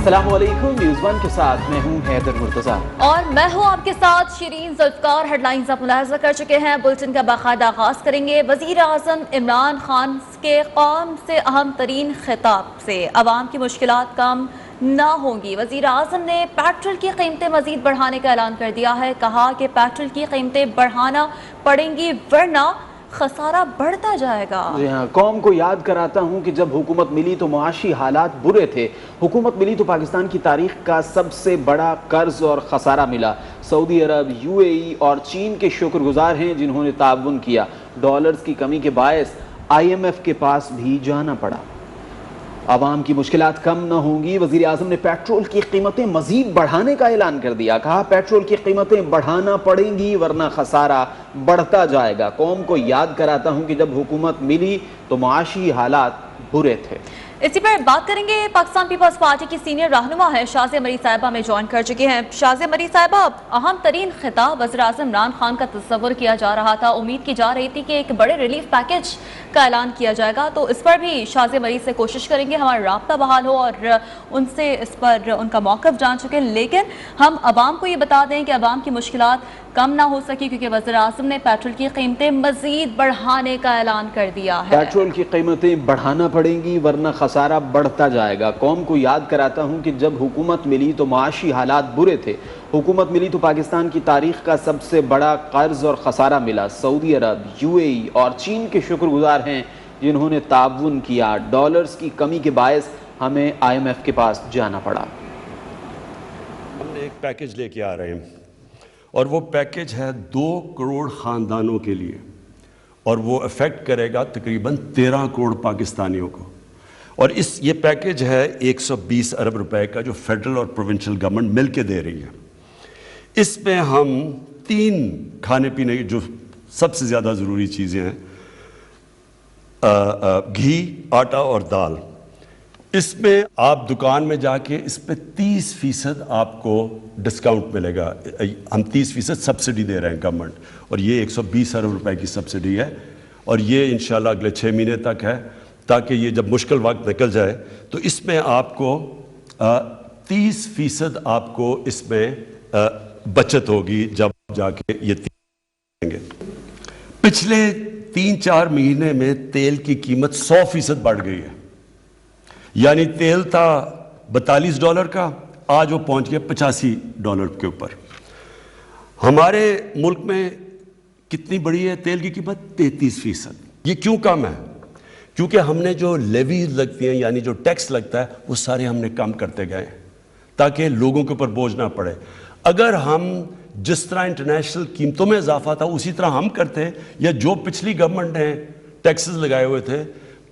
السلام علیکم، news one کے ساتھ میں ہوں حیدر مرتضیٰ اور میں ہوں آپ کے ساتھ شیرین ذوالفقار۔ ہیڈ لائنز آپ ملاحظہ کر چکے ہیں، بلٹن کا باقاعدہ آغاز کریں گے وزیر اعظم عمران خان کے قوم سے اہم ترین خطاب سے۔ عوام کی مشکلات کم نہ ہوں گی، وزیر اعظم نے پیٹرول کی قیمتیں مزید بڑھانے کا اعلان کر دیا ہے۔ کہا کہ پیٹرول کی قیمتیں بڑھانا پڑیں گی ورنہ خسارہ بڑھتا جائے گا۔ جی ہاں، قوم کو یاد کراتا ہوں کہ جب حکومت ملی تو معاشی حالات برے تھے، حکومت ملی تو پاکستان کی تاریخ کا سب سے بڑا قرض اور خسارہ ملا۔ سعودی عرب، UAE اور چین کے شکر گزار ہیں جنہوں نے تعاون کیا۔ ڈالرز کی کمی کے باعث IMF کے پاس بھی جانا پڑا۔ عوام کی مشکلات کم نہ ہوں گی، وزیر اعظم نے پیٹرول کی قیمتیں مزید بڑھانے کا اعلان کر دیا۔ کہا پیٹرول کی قیمتیں بڑھانا پڑیں گی ورنہ خسارہ بڑھتا جائے گا۔ قوم کو یاد کراتا ہوں کہ جب حکومت ملی تو معاشی حالات برے تھے۔ اسی پر بات کریں گے، پاکستان پیپلز پارٹی کی سینئر رہنما ہے شازیہ مری صاحبہ میں جوائن کر چکی ہیں۔ شازیہ مری صاحبہ، اہم ترین خطاب وزیر اعظم عمران خان کا تصور کیا جا رہا تھا، امید کی جا رہی تھی کہ ایک بڑے ریلیف پیکج کا اعلان کیا جائے گا، تو اس پر بھی شازیہ مری سے کوشش کریں گے ہمارا رابطہ بحال ہو اور ان سے اس پر ان کا موقف جان چکے، لیکن ہم عوام کو یہ بتا دیں کہ عوام کی مشکلات کم نہ ہو سکی کیونکہ وزیر اعظم نے پیٹرول کی قیمتیں مزید بڑھانے کا اعلان کر دیا ہے۔ پیٹرول کی قیمتیں بڑھانا پڑیں گی ورنہ خسارہ بڑھتا جائے گا۔ قوم کو یاد کراتا ہوں کہ جب حکومت ملی تو معاشی حالات برے تھے، حکومت ملی تو پاکستان کی تاریخ کا سب سے بڑا قرض اور خسارہ ملا۔ سعودی عرب، UAE اور چین کے شکر گزار ہیں جنہوں نے تعاون کیا۔ ڈالرز کی کمی کے باعث ہمیں IMF کے پاس جانا پڑا۔ ہم نے ایک پیکج لے کے آ رہے ہیں اور وہ پیکج ہے 2 کروڑ خاندانوں کے لیے اور وہ افیکٹ کرے گا تقریباً 13 کروڑ پاکستانیوں کو، اور یہ پیکج ہے 120 ارب روپے کا جو فیڈرل اور پروونشل گورنمنٹ مل کے دے رہی ہے۔ اس میں ہم 3 کھانے پینے کی جو سب سے زیادہ ضروری چیزیں ہیں، گھی، آٹا اور دال، اس میں آپ دکان میں جا کے اس پہ 30% آپ کو ڈسکاؤنٹ ملے گا۔ ہم 30% سبسڈی دے رہے ہیں گورنمنٹ، اور یہ 120 ارب روپے کی سبسڈی ہے، اور یہ انشاءاللہ اگلے 6 مہینے تک ہے، تاکہ یہ جب مشکل وقت نکل جائے تو اس میں آپ کو 30% آپ کو اس میں بچت ہوگی جب جا کے یہ دیں گے۔ پچھلے 3-4 مہینے میں تیل کی قیمت 100% بڑھ گئی ہے، یعنی تیل تھا $42 کا، آج وہ پہنچ گیا $85 کے اوپر۔ ہمارے ملک میں کتنی بڑی ہے تیل کی قیمت؟ 33%۔ یہ کیوں کم ہے؟ کیونکہ ہم نے جو لیویز لگتی ہیں یعنی جو ٹیکس لگتا ہے وہ سارے ہم نے کم کرتے گئے تاکہ لوگوں کے اوپر بوجھ نہ پڑے۔ اگر ہم جس طرح انٹرنیشنل قیمتوں میں اضافہ تھا اسی طرح ہم کرتے، یا جو پچھلی گورنمنٹ نے ٹیکسز لگائے ہوئے تھے،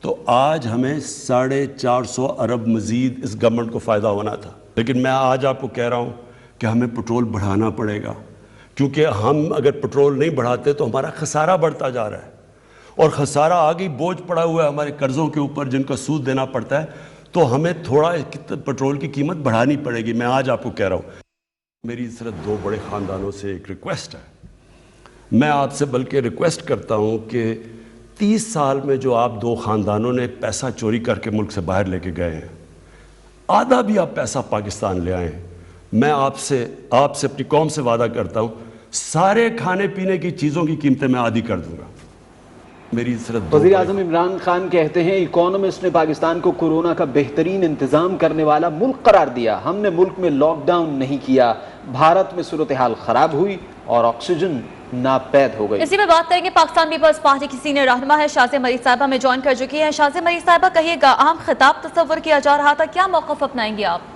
تو آج ہمیں 450 ارب مزید اس گورنمنٹ کو فائدہ ہونا تھا۔ لیکن میں آج آپ کو کہہ رہا ہوں کہ ہمیں پٹرول بڑھانا پڑے گا، کیونکہ ہم اگر پٹرول نہیں بڑھاتے تو ہمارا خسارہ بڑھتا جا رہا ہے، اور خسارہ آگے بوجھ پڑا ہوا ہے ہمارے قرضوں کے اوپر جن کا سود دینا پڑتا ہے، تو ہمیں تھوڑا پٹرول کی قیمت بڑھانی پڑے گی۔ میں آج آپ کو کہہ رہا ہوں، میری اس طرح 2 بڑے خاندانوں سے ایک ریکویسٹ ہے، میں آپ سے بلکہ ریکویسٹ کرتا ہوں کہ 30 سال میں جو آپ 2 خاندانوں نے پیسہ چوری کر کے ملک سے باہر لے کے گئے ہیں، آدھا بھی آپ پیسہ پاکستان لے آئیں۔ میں آپ سے اپنی قوم سے وعدہ کرتا ہوں، سارے کھانے پینے کی چیزوں کی قیمتیں میں عادی کر دوں گا۔ میری طرف وزیر اعظم عمران خان کہتے ہیں اکانومسٹ نے پاکستان کو کورونا کا بہترین انتظام کرنے والا ملک قرار دیا، ہم نے ملک میں لاک ڈاؤن نہیں کیا، بھارت میں صورتحال خراب ہوئی اور آکسیجن ناپید ہو گئی۔ اسی میں بات کریں گے، پاکستان پیپلز پارٹی کی سینئر رہنما ہے شازیہ مری صاحبہ میں جوائن کر چکی ہیں۔ شازیہ مری صاحبہ، کہیے گا، اہم خطاب تصور کیا جا رہا تھا، کیا موقف اپنائیں گے آپ؟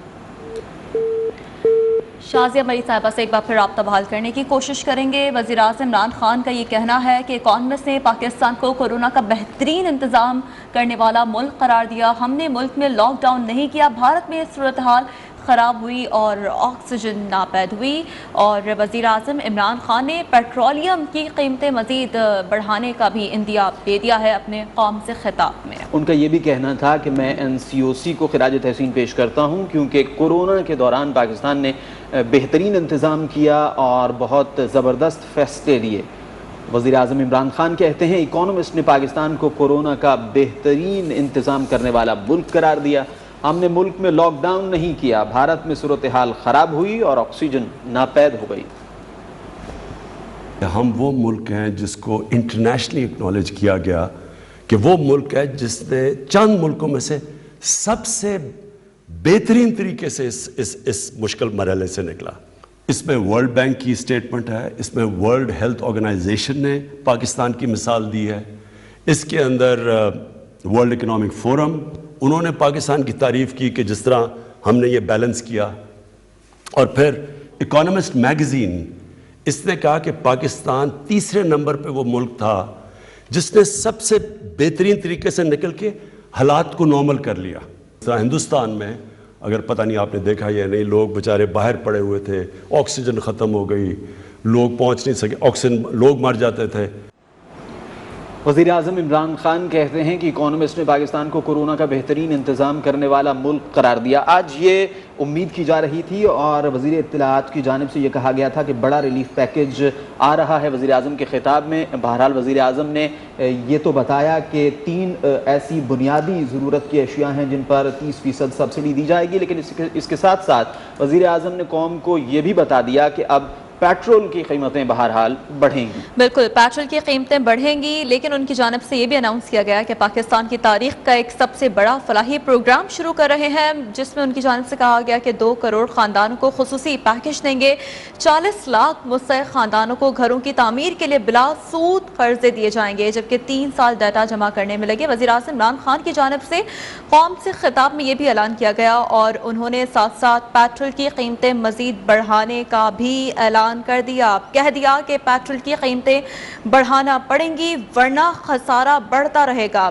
شازیہ مری صاحبہ سے ایک بار پھر رابطہ بحال کرنے کی کوشش کریں گے۔ وزیر اعظم عمران خان کا یہ کہنا ہے کہ اکانومسٹ نے پاکستان کو کورونا کا بہترین انتظام کرنے والا ملک قرار دیا، ہم نے ملک میں لاک ڈاؤن نہیں کیا، بھارت میں صورتحال خراب ہوئی اور آکسیجن ناپید ہوئی، اور وزیر اعظم عمران خان نے پیٹرولیم کی قیمتیں مزید بڑھانے کا بھی اندیا دے دیا ہے اپنے قوم سے خطاب میں۔ ان کا یہ بھی کہنا تھا کہ میں NCOC کو خراج تحسین پیش کرتا ہوں کیونکہ کورونا کے دوران پاکستان نے بہترین انتظام کیا اور بہت زبردست فیصلے لیے۔ وزیر اعظم عمران خان کہتے ہیں اکانومسٹ نے پاکستان کو کورونا کا بہترین انتظام کرنے والا ملک قرار دیا، ہم نے ملک میں لاک ڈاؤن نہیں کیا، بھارت میں صورتحال خراب ہوئی اور آکسیجن ناپید ہو گئی۔ ہم وہ ملک ہیں جس کو انٹرنیشنلی اکنالج کیا گیا کہ وہ ملک ہے جس نے چند ملکوں میں سے سب سے بہترین طریقے سے اس مشکل مرحلے سے نکلا۔ اس میں ورلڈ بینک کی سٹیٹمنٹ ہے، اس میں ورلڈ ہیلتھ آرگنائزیشن نے پاکستان کی مثال دی ہے، اس کے اندر ورلڈ اکنامک فورم انہوں نے پاکستان کی تعریف کی کہ جس طرح ہم نے یہ بیلنس کیا، اور پھر اکانومسٹ میگزین اس نے کہا کہ پاکستان تیسرے نمبر پہ وہ ملک تھا جس نے سب سے بہترین طریقے سے نکل کے حالات کو نارمل کر لیا۔ ہندوستان میں اگر پتہ نہیں آپ نے دیکھا یا نہیں، لوگ بیچارے باہر پڑے ہوئے تھے، آکسیجن ختم ہو گئی، لوگ پہنچ نہیں سکے، آکسیجن لوگ مر جاتے تھے۔ وزیر اعظم عمران خان کہتے ہیں کہ اکانومسٹ نے پاکستان کو کورونا کا بہترین انتظام کرنے والا ملک قرار دیا۔ آج یہ امید کی جا رہی تھی اور وزیر اطلاعات کی جانب سے یہ کہا گیا تھا کہ بڑا ریلیف پیکیج آ رہا ہے وزیر اعظم کے خطاب میں۔ بہرحال وزیر اعظم نے یہ تو بتایا کہ 3 ایسی بنیادی ضرورت کی اشیاء ہیں جن پر 30% سبسڈی دی جائے گی، لیکن اس کے ساتھ ساتھ وزیر اعظم نے قوم کو یہ بھی بتا دیا کہ اب پیٹرول کی قیمتیں بہرحال بڑھیں گی۔ بالکل، پیٹرول کی قیمتیں بڑھیں گی، لیکن ان کی جانب سے یہ بھی اناؤنس کیا گیا کہ پاکستان کی تاریخ کا ایک سب سے بڑا فلاحی پروگرام شروع کر رہے ہیں، جس میں ان کی جانب سے کہا گیا کہ 2 کروڑ خاندانوں کو خصوصی پیکج دیں گے، 40 لاکھ مستحق خاندانوں کو گھروں کی تعمیر کے لیے بلا سود قرضے دیے جائیں گے، جبکہ 3 سال ڈیٹا جمع کرنے میں لگے۔ وزیر اعظم عمران خان کی جانب سے قوم سے خطاب میں یہ بھی اعلان کیا گیا اور انہوں نے ساتھ ساتھ پیٹرول کی قیمتیں مزید بڑھانے کا بھی اعلان کر دیا، کہہ دیا کہ پیٹرول کی قیمتیں بڑھانا پڑیں گی ورنہ خسارہ بڑھتا رہے گا۔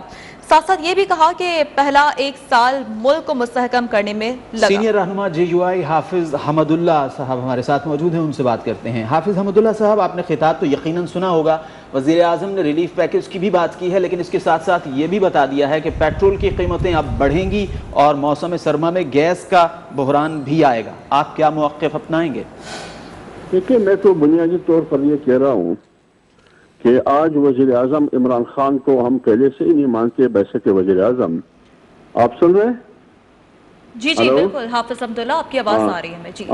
ساتھ ساتھ یہ بھی کہا کہ پہلا 1 سال ملک کو مستحکم کرنے میں لگا۔ سینئر رہنما JUI حافظ حمد اللہ صاحب ہمارے ساتھ موجود ہیں، ان سے بات کرتے ہیں۔ حافظ حمد اللہ صاحب، آپ نے خطاب تو یقیناً سنا ہوگا، وزیر اعظم نے ریلیف پیکیج کی بھی بات کی ہے، لیکن اس کے ساتھ ساتھ یہ بھی بتا دیا ہے کہ پیٹرول کی قیمتیں اب بڑھیں گی اور موسم سرما میں گیس کا بحران بھی آئے گا۔ آپ کیا موقف اپنائیں گے؟ دیکھیں، میں تو بنیادی طور پر یہ کہہ رہا ہوں کہ آج وزیر اعظم عمران خان کو ہم پہلے سے ہی نہیں مانتے بیسٹ وزیر اعظم۔ آپ سن رہے ہیں؟ جی بالکل حافظ عبداللہ، آپ کی آواز آ رہی ہے میں۔ جی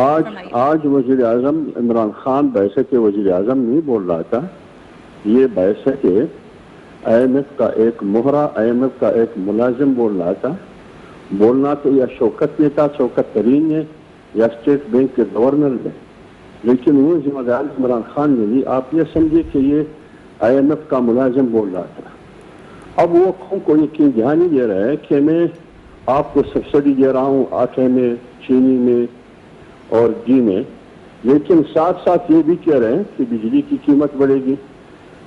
آج وزیر اعظم عمران خان بیسٹ وزیر اعظم نہیں بول رہا تھا، یہ بیسٹ IMF کا ایک مہرہ، IMF کا ایک ملازم بول رہا تھا۔ بولنا تو یا شوکت نے تھا، شوکت ترین نے، یا اسٹیٹ بینک کے گورنر نے، لیکن وہ ذمہ داری عمران خان نے لی۔ آپ یہ سمجھے کہ یہ IMF کا ملازم بول رہا تھا۔ اب وہ قوم کو یقین دہانی دے رہا ہے کہ میں آپ کو سبسڈی دے رہا ہوں آٹے میں، چینی میں اور گھی میں، لیکن ساتھ ساتھ یہ بھی کہہ رہے ہیں کہ بجلی کی قیمت بڑھے گی،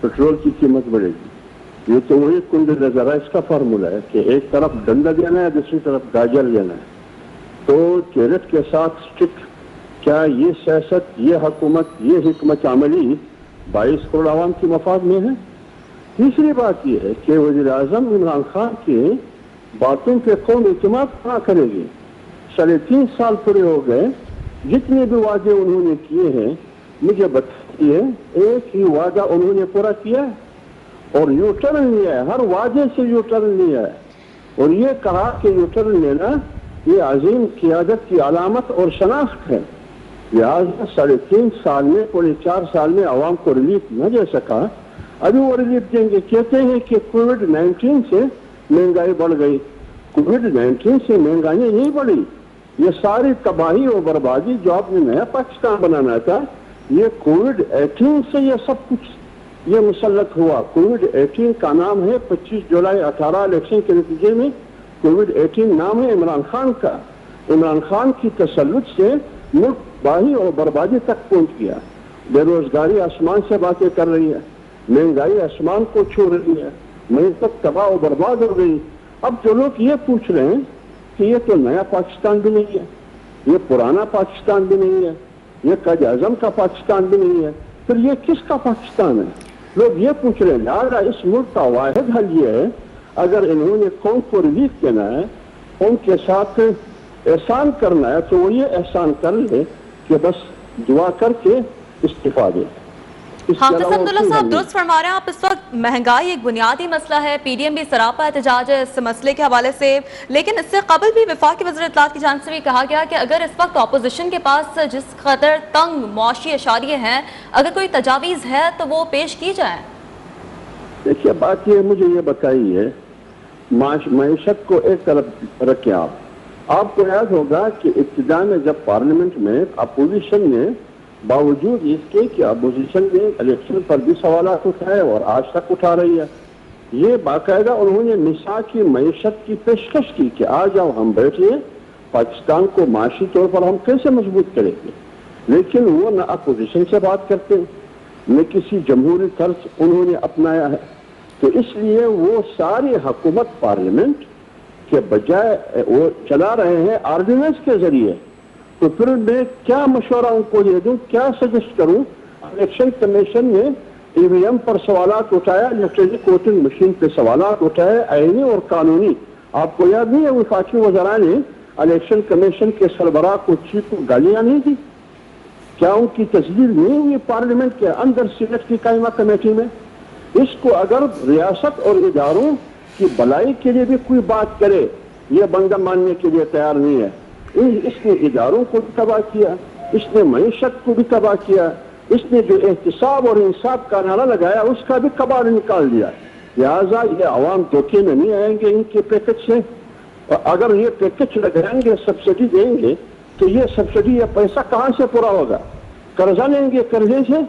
پیٹرول کی قیمت بڑھے گی۔ یہ تو وہی کنڈ نظر ہے، اس کا فارمولہ ہے کہ ایک طرف ڈنڈا دینا ہے، دوسری طرف گاجر لینا ہے۔ تو کیرٹ کے ساتھ اسٹک، کیا یہ سیاست، یہ حکومت، یہ حکمت عملی 22 کروڑ عوام کی مفاد میں ہے؟ تیسری بات یہ ہے کہ وزیر اعظم عمران خان کی باتوں پہ قوم اعتماد نہ کرے گی۔ 3.5 سال پورے ہو گئے، جتنے بھی وعدے انہوں نے کیے ہیں مجھے بتائیے ایک ہی وعدہ انہوں نے پورا کیا ہے؟ اور یو ٹرن لیا ہے، ہر وعدے سے یو ٹرن لیا ہے، اور یہ کہا کہ یو ٹرن لینا یہ عظیم قیادت کی علامت اور شناخت ہے۔ لہٰذا 3.5 سال میں، پورے 4 سال میں عوام کو ریلیف نہ دے سکا، ابھی وہ ریلیف دیں گے۔ کہتے ہیں کہ کووڈ-19 سے مہنگائی بڑھ گئی، کووڈ-19 سے مہنگائی نہیں بڑھی، یہ ساری تباہی اور بربادی جو آپ نے نیا پاکستان بنانا تھا، یہ کووڈ-18 سے یہ سب کچھ یہ مسلط ہوا۔ کووڈ-18 کا نام ہے 25 جولائی 18 الیکشن کے نتیجے میں، کووڈ-18 نام ہے عمران خان کا۔ عمران خان کی تسلط سے ملک تباہی اور بربادی تک پہنچ گیا۔ بے روزگاری آسمان سے باتیں کر رہی ہے، مہنگائی آسمان کو چھو رہی ہے، معیشت تباہ و برباد ہو گئی۔ اب جو لوگ یہ پوچھ رہے ہیں کہ یہ تو نیا پاکستان بھی نہیں ہے، یہ پرانا پاکستان بھی نہیں ہے، یہ قائد اعظم کا پاکستان بھی نہیں ہے، پھر یہ کس کا پاکستان ہے؟ لوگ یہ پوچھ رہے ہیں۔ لہٰذا اس ملک کا واحد حل یہ ہے، اگر انہوں نے قوم کو ریلیف دینا ہے، قوم کے ساتھ احسان کرنا ہے، تو وہ یہ احسان کر لے کہ بس دعا کر کے استعفا دے۔ حافظ عبداللہ صاحب درست فرما رہے ہیں آپ، اس وقت مہنگائی ایک بنیادی مسئلہ ہے، پی ڈی ایم بھی سراپا احتجاج ہے اس مسئلے کے حوالے سے، لیکن اس سے قبل بھی وفاقی وزیر اطلاعات کی جانب سے بھی کہا گیا کہ اگر اس وقت اپوزیشن کے پاس جس قدر تنگ معاشی اشاریے ہیں، اگر کوئی تجاویز ہے تو وہ پیش کی جائیں۔ دیکھیے بات یہ مجھے یہ بتائیے، معیشت کو ایک طرف رکھیں آپ کو یاد ہوگا کہ ابتدا میں جب پارلیمنٹ میں اپوزیشن نے باوجود اس کے کہ اپوزیشن نے الیکشن پر بھی سوالات اٹھائے اور آج تک اٹھا رہی ہے، یہ باقاعدہ انہوں نے نساء کی معیشت کی پیشکش کی کہ آ جاؤ ہم بیٹھے پاکستان کو معاشی طور پر ہم کیسے مضبوط کریں گے، لیکن وہ نہ اپوزیشن سے بات کرتے نہ کسی جمہوری طرز انہوں نے اپنایا ہے، تو اس لیے وہ ساری حکومت پارلیمنٹ کے بجائے وہ چلا رہے ہیں آرڈیننس کے ذریعے۔ تو پھر میں کیا مشورہ ان کو دے دوں، کیا سجیسٹ کروں؟ الیکشن کمیشن نے ای وی ایم پر سوالات اٹھایا، الیکٹرانک ووٹنگ مشین پہ سوالات اٹھائے، آئینی اور قانونی۔ آپ کو یاد نہیں ہے وفاقی وزراء نے الیکشن کمیشن کے سربراہ کو چیف کو گالیاں نہیں دی؟ کیا ان کی تجدید نہیں ہوئی پارلیمنٹ کے اندر سینٹ کی قائمہ کمیٹی میں؟ اس کو اگر ریاست اور اداروں کی بھلائی کے لیے بھی کوئی بات کرے، یہ بندہ ماننے کے لیے تیار نہیں ہے۔ اس نے اداروں کو بھی تباہ کیا، اس نے معیشت کو بھی تباہ کیا، اس نے جو احتساب اور انصاف کا نعرہ لگایا اس کا بھی کباڑ نکال دیا۔ لہٰذا یہ عوام دھوکے میں نہیں آئیں گے ان کے پیکج سے، اگر یہ پیکج لگائیں گے، سبسڈی دیں گے تو یہ سبسڈی یا پیسہ کہاں سے پورا ہوگا؟ قرضہ لیں گے قرضے سے،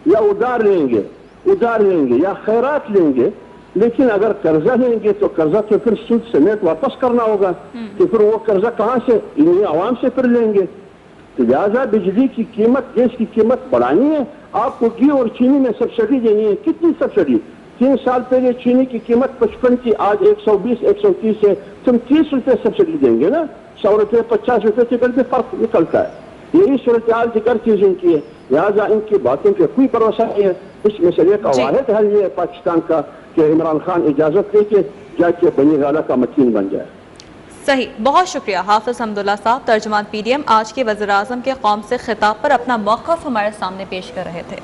یا ادار لیں گے یا خیرات لیں گے، لیکن اگر قرضہ لیں گے تو قرضہ تو پھر سود سمیت واپس کرنا ہوگا، تو پھر وہ قرضہ کہاں سے؟ انہیں عوام سے پھر لیں گے۔ تو لہٰذا بجلی کی قیمت، گیس کی قیمت بڑھانی ہے، آپ کو گھی اور چینی میں سبسڈی دینی ہے۔ کتنی سبسڈی؟ 3 سال پہلے چینی کی قیمت 55 تھی، آج 120 130 ہے، تم 30 روپے سبسڈی دیں گے نا، 100 روپے 50 روپے سے بھی فرق نکلتا ہے۔ یہی صورتحال دیگر چیزوں کی ہے، لہٰذا ان کی باتوں پہ کوئی بھروسہ نہیں ہے۔ اس مسئلے کا واحد حل یہ ہے پاکستان کا کہ عمران خان اجازت لے کے جا کے بنی گالہ کا مکین بن جائے۔ صحیح، بہت شکریہ حافظ حمداللہ صاحب، ترجمان پی ڈی ایم آج کے وزیر اعظم کے قوم سے خطاب پر اپنا موقف ہمارے سامنے پیش کر رہے تھے۔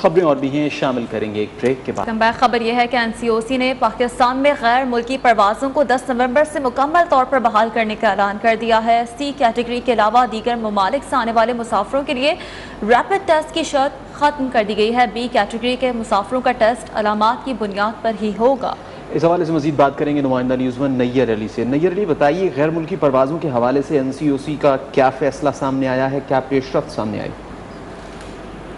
خبریں اور بھی ہیں، شامل کریں گے ایک بریک کے بعد۔ خبر یہ ہے کہ این سی او سی نے پاکستان میں غیر ملکی پروازوں کو 10 نومبر سے مکمل طور پر بحال کرنے کا اعلان کر دیا ہے۔ سی کیٹیگری کے علاوہ دیگر ممالک سے آنے والے مسافروں کے لیے ریپڈ ٹیسٹ کی شرط ختم کر دی گئی ہے۔ بی کیٹیگری کے مسافروں کا ٹیسٹ علامات کی بنیاد پر ہی ہوگا۔ اس حوالے سے مزید بات کریں گے نمائندہ نیوز ون نیّر علی سے۔ نیّر علی، بتائیے غیر ملکی پروازوں کے حوالے سے این سی او سی کا کیا فیصلہ سامنے آیا ہے، کیا پیش رفت سامنے آئی؟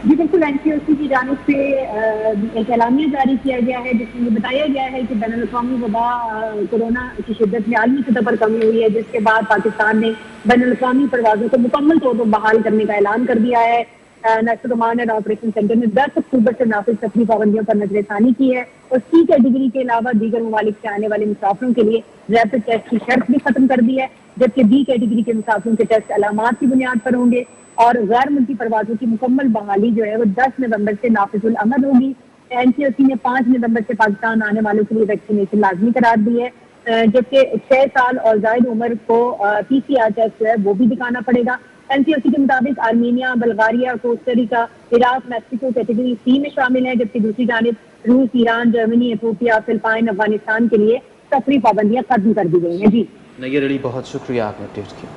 جی بالکل، این سی او سی کی جانب سے ایک اعلامیہ جاری کیا گیا ہے جس میں یہ بتایا گیا ہے کہ بین الاقوامی وبا کورونا کی شدت میں عالمی سطح پر کمی ہوئی ہے، جس کے بعد پاکستان نے بین الاقوامی پروازوں کو مکمل طور پر بحال کرنے کا اعلان کر دیا ہے۔ National command and operation centre نے 10 اکتوبر سے نافذ سفری پابندیوں پر نظر ثانی کی ہے، اور سی کیٹیگری کے علاوہ دیگر ممالک سے آنے والے مسافروں کے لیے ریپڈ ٹیسٹ کی شرط بھی ختم کر دی ہے، جبکہ بی کیٹیگری کے مسافروں کے ٹیسٹ علامات کی بنیاد پر ہوں گے، اور غیر ملکی پروازوں کی مکمل بحالی جو ہے وہ 10 نومبر سے نافذ العمل ہوگی۔ این سی او سی نے 5 نومبر سے پاکستان آنے والوں کے لیے ویکسینیشن لازمی قرار دی ہے، جبکہ 6 سال اور زائد عمر کو پی سی آر ٹیسٹ جو ہے وہ بھی دکھانا پڑے گا۔ این سی او سی کے مطابق آرمینیا، بلغاریہ، کوسٹاریکا، عراق، میکسیکو کیٹیگری سی میں شامل ہیں، جبکہ دوسری جانب روس، ایران، جرمنی، ایتھوپیا، فلپائن، افغانستان کے لیے سفری پابندیاں ختم کر دی گئی ہیں۔ جی نیّر علی، بہت شکریہ آپ نے اپڈیٹ کیا۔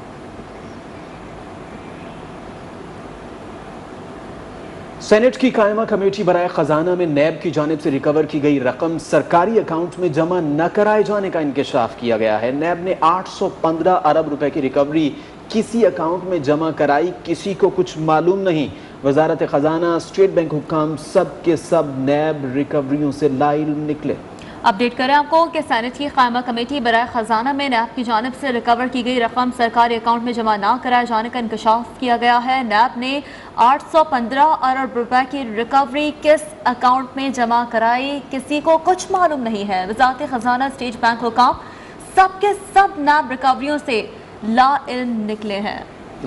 سینٹ کی قائمہ کمیٹی برائے خزانہ میں نیب کی جانب سے ریکور کی گئی رقم سرکاری اکاؤنٹ میں جمع نہ کرائے جانے کا انکشاف کیا گیا ہے۔ نیب نے 815 ارب روپے کی ریکوری کسی اکاؤنٹ میں جمع کرائی، کسی کو کچھ معلوم نہیں۔ وزارت خزانہ، اسٹیٹ بینک حکام سب کے سب نیب ریکوریوں سے لائل نکلے۔ اپڈیٹ کریں آپ کو کہ سینٹ کی قائمہ کمیٹی برائے خزانہ میں نیب کی جانب سے ریکور کی گئی رقم سرکاری اکاؤنٹ میں جمع نہ کرائے جانے کا انکشاف کیا گیا ہے۔ نیب نے 815 ارب روپے کی ریکوری کس اکاؤنٹ میں جمع کرائی، کسی کو کچھ معلوم نہیں ہے۔ وزارت خزانہ، اسٹیٹ بینک حکام سب کے سب نیب ریکوریوں سے لا علم نکلے ہیں۔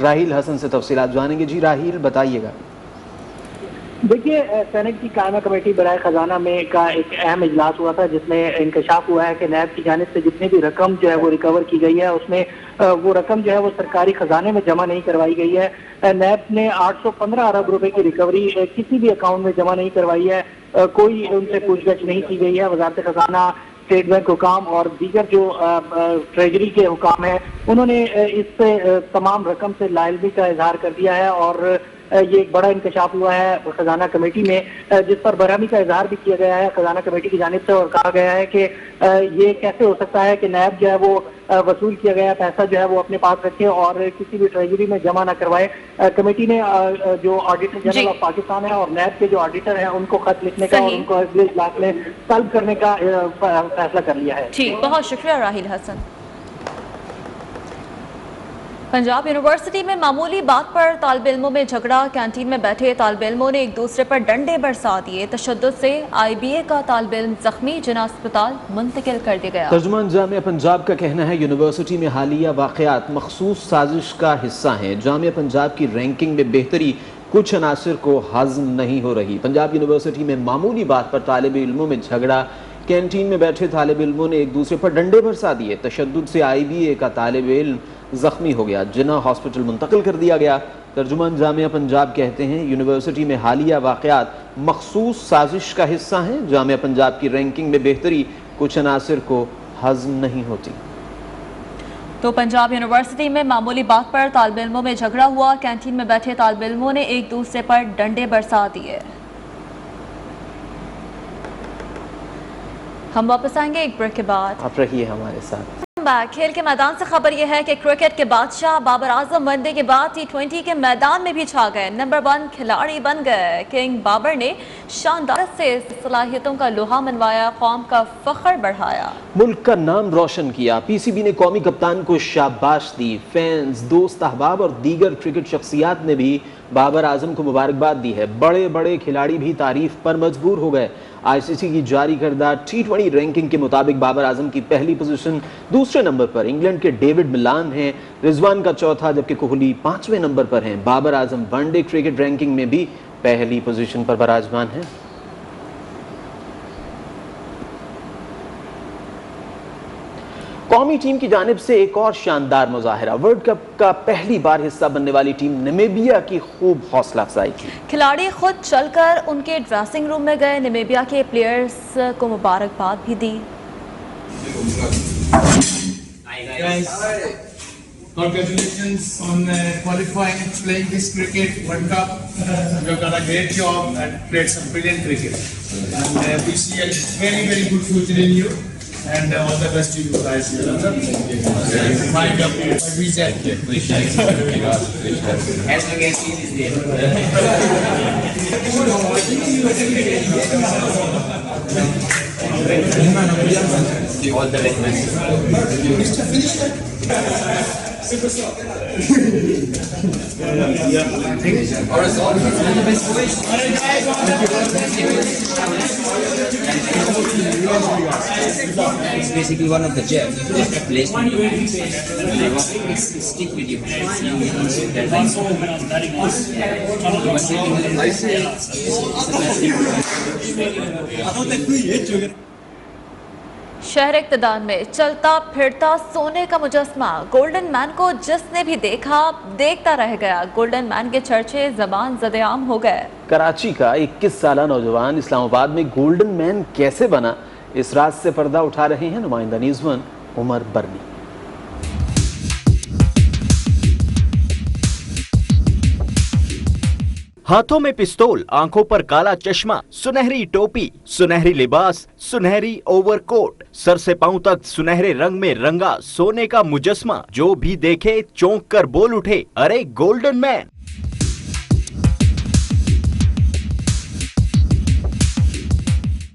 راہیل حسن سے تفصیلات جانیں گے۔ جی راہیل، بتائیے گا۔ دیکھیے سینٹ کی قائمہ کمیٹی برائے خزانہ میں کا ایک اہم اجلاس ہوا تھا جس میں انکشاف ہوا ہے کہ نیب کی جانب سے جتنی بھی رقم جو ہے وہ ریکور کی گئی ہے اس میں وہ رقم جو ہے وہ سرکاری خزانے میں جمع نہیں کروائی گئی ہے. نیب نے 815 ارب روپے کی ریکوری کسی بھی اکاؤنٹ میں جمع نہیں کروائی ہے. کوئی ان سے پوچھ گچھ نہیں کی گئی ہے. وزارت خزانہ، اسٹیٹ بینک حکام اور دیگر جو ٹریجری کے حکام ہیں انہوں نے اس تمام رقم سے لاعلمی کا اظہار کر دیا ہے اور یہ ایک بڑا انکشاف ہوا ہے خزانہ کمیٹی میں جس پر برہمی کا اظہار بھی کیا گیا ہے خزانہ کمیٹی کی جانب سے اور کہا گیا ہے کہ یہ کیسے ہو سکتا ہے کہ نیب جو ہے وہ وصول کیا گیا پیسہ جو ہے وہ اپنے پاس رکھے اور کسی بھی ٹریجری میں جمع نہ کروائے. کمیٹی نے جو آڈیٹر جنرل آف پاکستان ہے اور نیب کے جو آڈیٹر ہیں ان کو خط لکھنے کا اور ان کو اگلے اجلاس میں طلب کرنے کا فیصلہ کر لیا ہے. ٹھیک، بہت شکریہ راہیل حسن. پنجاب یونیورسٹی میں معمولی بات پر طالب علموں میں جھگڑا، کینٹین میں بیٹھے طالب علموں نے ایک دوسرے پر ڈنڈے برسا دیے. تشدد سے IBA کا طالب علم زخمی، جناح اسپتال منتقل کر دیا گیا. ترجمان جامعہ پنجاب کا کہنا ہے یونیورسٹی میں حالیہ واقعات مخصوص سازش کا حصہ ہیں. جامعہ پنجاب کی رینکنگ میں بہتری کچھ عناصر کو ہضم نہیں ہو رہی. پنجاب یونیورسٹی میں معمولی بات پر طالب علموں میں جھگڑا، کینٹین میں بیٹھے طالب علموں نے ایک دوسرے پر ڈنڈے برسا دیے. تشدد سے IBA کا طالب علم زخمی ہو گیا، جناح ہاسپٹل منتقل کر دیا گیا. ترجمان جامعہ پنجاب کہتے ہیں یونیورسٹی میں حالیہ واقعات مخصوص سازش کا حصہ ہیں. جامعہ پنجاب کی رینکنگ میں بہتری کچھ عناصر کو ہضم نہیں ہوتی. تو پنجاب یونیورسٹی میں معمولی بات پر طالب علموں میں جھگڑا ہوا، کینٹین میں بیٹھے طالب علموں نے ایک دوسرے پر ڈنڈے برسا دیے. ہم واپس آئیں گے ایک بریک کے بعد. آپ رہیے ہمارے ساتھ. کھیل کے میدان سے خبر یہ ہے کہ کرکٹ کے بادشاہ بابر اعظم ون ڈے کے بعد T20 کے میدان میں بھی چھا گئے. نمبر 1 کھلاڑی بن گئے. کنگ بابر نے شاندار سے صلاحیتوں کا لوہا منوایا، قوم کا فخر بڑھایا، ملک کا نام روشن کیا. PCB نے قومی کپتان کو شاباش دی. فینز، دوست احباب اور دیگر کرکٹ شخصیات نے بھی بابر اعظم کو مبارکباد دی ہے. بڑے بڑے کھلاڑی بھی تعریف پر مجبور ہو گئے. ICC کی جاری کردہ T20 رینکنگ کے مطابق بابر اعظم کی پہلی پوزیشن، دوسرے نمبر پر انگلینڈ کے ڈیوڈ ملان ہیں، رضوان کا چوتھا، جبکہ کوہلی 5ویں نمبر پر ہیں. Babar Azam one day cricket ranking میں بھی پہلی پوزیشن پر براجمان ہیں. قومی ٹیم کی جانب سے ایک اور شاندار مظاہرہ. ورلڈ کپ کا پہلی بار حصہ بننے والی ٹیم نمیبیا کی خوب حوصلہ افزائی کی. کھلاڑی خود چل کر ان کے ڈریسنگ روم میں گئے، نمیبیا کے پلیئرز کو مبارکباد بھی دی. Congratulations on qualifying and playing this cricket World Cup. You have done a great job and played some brilliant cricket. And we see a very, very good future in you. And all the best to you guys. My visa. As long as he is there. All the best. It's basically one of the jets. Placement. It's stick with you. شہر اقتدار میں چلتا پھرتا سونے کا مجسمہ، golden مین کو جس نے بھی دیکھا دیکھتا رہ گیا. گولڈن مین کے چرچے زبان زد عام ہو گئے. کراچی کا 21 سالہ نوجوان اسلام آباد میں گولڈن مین کیسے بنا، اس راز سے پردہ اٹھا رہے ہیں نمائندہ نیوز ون عمر برنی. ہاتھوں میں پستول، آنکھوں پر کالا چشمہ، سنہری ٹوپی، سنہری لباس، سنہری اوور کوٹ، سر سے پاؤں تک سنہرے رنگ میں رنگا سونے کا مجسمہ. جو بھی دیکھے چونک کر بول اٹھے، ارے گولڈن مین.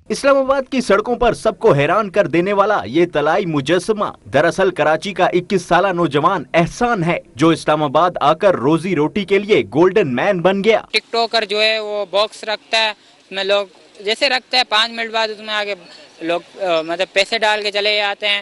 اسلام آباد کی سڑکوں پر سب کو حیران کر دینے والا یہ طلائی مجسمہ دراصل کراچی کا 21 سالہ نوجوان احسان ہے، جو اسلام آباد آ کر روزی روٹی کے لیے گولڈن مین بن گیا. ٹک ٹاکر جو ہے وہ باکس رکھتا ہے، اس میں لوگ جیسے رکھتا ہے 5 منٹ بعد اس میں آگے لوگ مطلب پیسے ڈال کے چلے جاتے ہیں.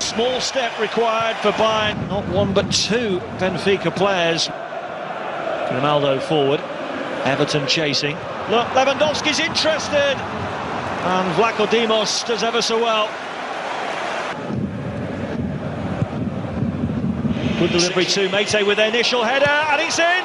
Small step required for Bayern, not one but 2 Benfica players. Ronaldo forward, Everton chasing. Look, Lewandowski's interested. And Vlaco Dimos does ever so well. Good delivery to Mate with their initial header, and it's in.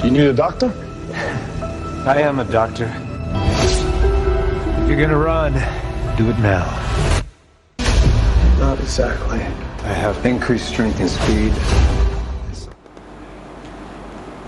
You need a doctor? I am a doctor. You're gonna run. Do it now. Not exactly. I have increased strength and speed.